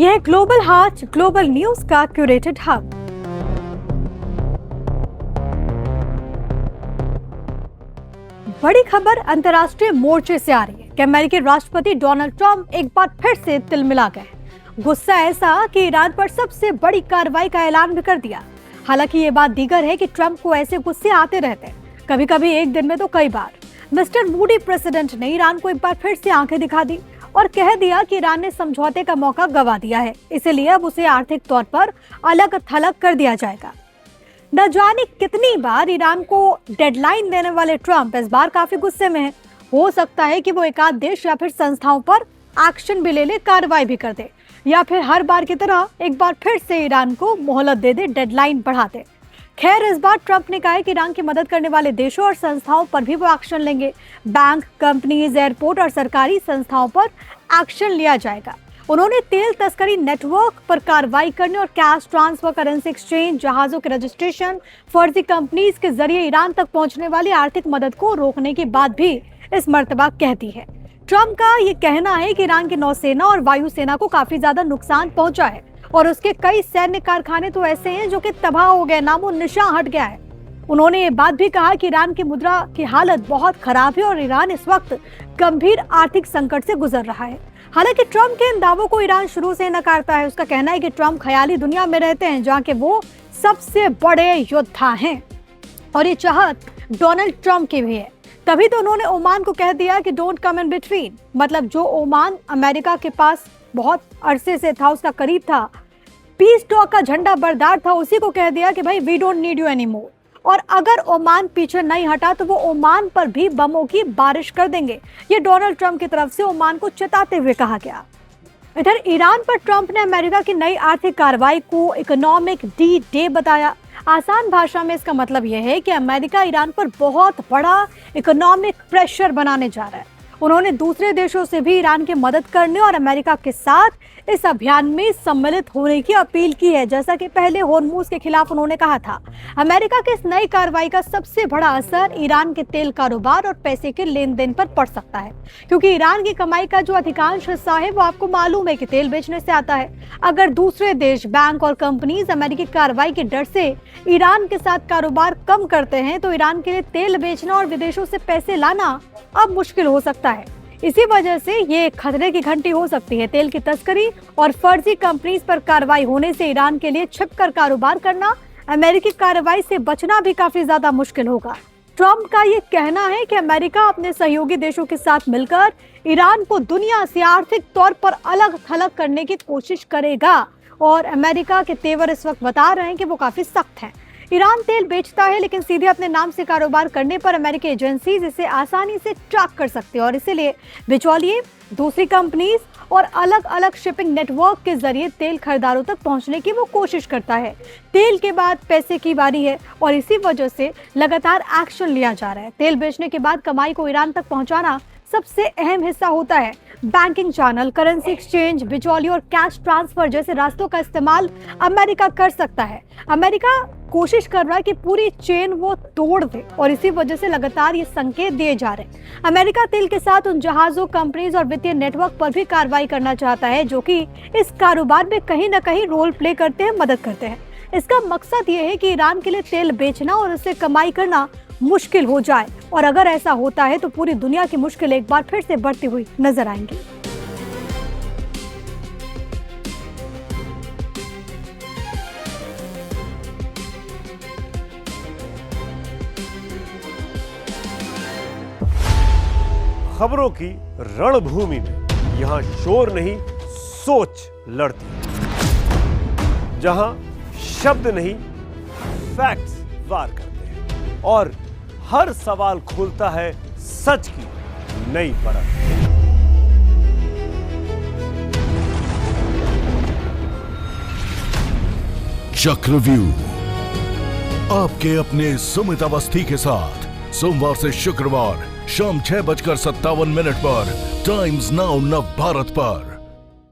यह ग्लोबल हाट global news का curated hub. बड़ी खबर अंतर्राष्ट्रीय मोर्चे से आ रही है कि अमेरिकी राष्ट्रपति डोनाल्ड ट्रंप एक बार फिर से तिलमिला गए। गुस्सा ऐसा कि ईरान पर सबसे बड़ी कार्रवाई का ऐलान भी कर दिया। हालांकि ये बात दीगर है कि ट्रंप को ऐसे गुस्से आते रहते हैं, कभी कभी एक दिन में तो कई बार। मिस्टर मूडी प्रेसिडेंट ने ईरान को एक बार फिर से आंखें दिखा दी और कह दिया कि ईरान ने समझौते का मौका गंवा दिया है, इसलिए अब उसे आर्थिक तौर पर अलग थलग कर दिया जाएगा। न जाने कितनी बार ईरान को डेडलाइन देने वाले ट्रंप इस बार काफी गुस्से में हैं। हो सकता है कि वो एकाध देश या फिर संस्थाओं पर एक्शन भी ले, कार्रवाई भी कर दे, या फिर हर बार की तरह एक बार फिर से ईरान को मोहलत दे दे, डेडलाइन बढ़ा दे। खैर, इस बार ट्रंप ने कहा है कि ईरान की मदद करने वाले देशों और संस्थाओं पर भी वो एक्शन लेंगे। बैंक, कंपनीज, एयरपोर्ट और सरकारी संस्थाओं पर एक्शन लिया जाएगा। उन्होंने तेल तस्करी नेटवर्क पर कार्रवाई करने और कैश ट्रांसफर, करेंसी एक्सचेंज, जहाजों के रजिस्ट्रेशन, फर्जी कंपनीज के जरिए ईरान तक पहुंचने वाली आर्थिक मदद को रोकने की बात भी इस मर्तबा कहती है। ट्रंप का ये कहना है कि ईरान की नौसेना और वायुसेना को काफी ज्यादा नुकसान पहुंचा है और उसके कई सैन्य कारखाने तो ऐसे हैं जो कि तबाह हो गए, नामो निशान हट गया है। उन्होंने ये बात भी कहा कि ईरान की मुद्रा की हालत बहुत खराब है और ईरान इस वक्त गंभीर आर्थिक संकट से गुजर रहा है। हालांकि ट्रंप के इन दावों को ईरान शुरू से नकारता है। उसका कहना है कि ट्रंप ख्याली दुनिया में रहते हैं जहां के वो सबसे बड़े योद्धा हैं और ये चाहत डोनाल्ड ट्रंप की भी है। तभी तो उन्होंने ओमान को कह दिया कि डोंट कम इन बिटवीन, मतलब जो ओमान अमेरिका के पास बहुत अरसे से था, उसका करीब था, पीस टॉक का झंडा बरदार था, उसी को कह दिया कि भाई we don't need you any more. और अगर ओमान पीछे नहीं हटा तो वो ओमान पर भी बमों की बारिश कर देंगे। ये डोनाल्ड ट्रंप की तरफ से ओमान को चेताते हुए कहा गया। इधर ईरान पर ट्रंप ने अमेरिका की नई आर्थिक कार्रवाई को इकोनॉमिक डी डे बताया। आसान भाषा में इसका मतलब यह है कि अमेरिका ईरान पर बहुत बड़ा इकोनॉमिक प्रेशर बनाने जा रहा है। उन्होंने दूसरे देशों से भी ईरान की मदद करने और अमेरिका के साथ इस अभियान में सम्मिलित होने की अपील की है, जैसा कि पहले होर्मुज के खिलाफ उन्होंने कहा था। अमेरिका की इस नई कार्रवाई का सबसे बड़ा असर ईरान के तेल कारोबार और पैसे के लेन देन पर पड़ सकता है, क्योंकि ईरान की कमाई का जो अधिकांश हिस्सा है वो आपको मालूम है कि तेल बेचने से आता है। अगर दूसरे देश, बैंक और कंपनीज अमेरिकी कार्रवाई के डर से ईरान के साथ कारोबार कम करते हैं तो ईरान के लिए तेल बेचना और विदेशों से पैसे लाना अब मुश्किल हो सकता है। इसी वजह से ये खतरे की घंटी हो सकती है। तेल की तस्करी और फर्जी कंपनीज पर कार्रवाई होने से ईरान के लिए छिपकर कारोबार करना, अमेरिकी कार्रवाई से बचना भी काफी ज्यादा मुश्किल होगा। ट्रंप का ये कहना है कि अमेरिका अपने सहयोगी देशों के साथ मिलकर ईरान को दुनिया से आर्थिक तौर पर अलग थलग करने की कोशिश करेगा और अमेरिका के तेवर इस वक्त बता रहे हैं कि वो काफी सख्त हैं। ईरान तेल बेचता है, लेकिन सीधे अपने नाम से कारोबार करने पर अमेरिकी एजेंसीज इसे आसानी से ट्रैक कर सकते हैं और इसीलिए बिचौलिए, दूसरी कंपनीज और अलग अलग शिपिंग नेटवर्क के जरिए तेल खरीदारों तक पहुंचने की वो कोशिश करता है। तेल के बाद पैसे की बारी है और इसी वजह से लगातार एक्शन लिया जा रहा है। तेल बेचने के बाद कमाई को ईरान तक पहुंचाना सबसे अहम हिस्सा होता है। बैंकिंग चैनल, करेंसी एक्सचेंज, बिचौली और कैश ट्रांसफर जैसे रास्तों का इस्तेमाल अमेरिका कर सकता है। अमेरिका कोशिश कर रहा है कि पूरी चेन वो तोड़ दे और इसी वजह से लगातार ये संकेत दिए जा रहे हैं। अमेरिका तेल के साथ उन जहाजों, कंपनीज और वित्तीय नेटवर्क पर भी कार्रवाई करना चाहता है जो कि इस कारोबार में कहीं न कहीं रोल प्ले करते हैं, मदद करते हैं। इसका मकसद ये है कि ईरान के लिए तेल बेचना और उससे कमाई करना मुश्किल हो जाए, और अगर ऐसा होता है तो पूरी दुनिया की मुश्किल एक बार फिर से बढ़ती हुई नजर आएंगी। खबरों की रणभूमि में यहां शोर नहीं, सोच लड़ती है। जहां शब्द नहीं, फैक्ट्स वार करते हैं और हर सवाल खोलता है सच की नई परत। चक्रव्यूह आपके अपने सुमित अवस्थी के साथ सोमवार से शुक्रवार शाम 6:57 पर टाइम्स नाउ नव भारत पर।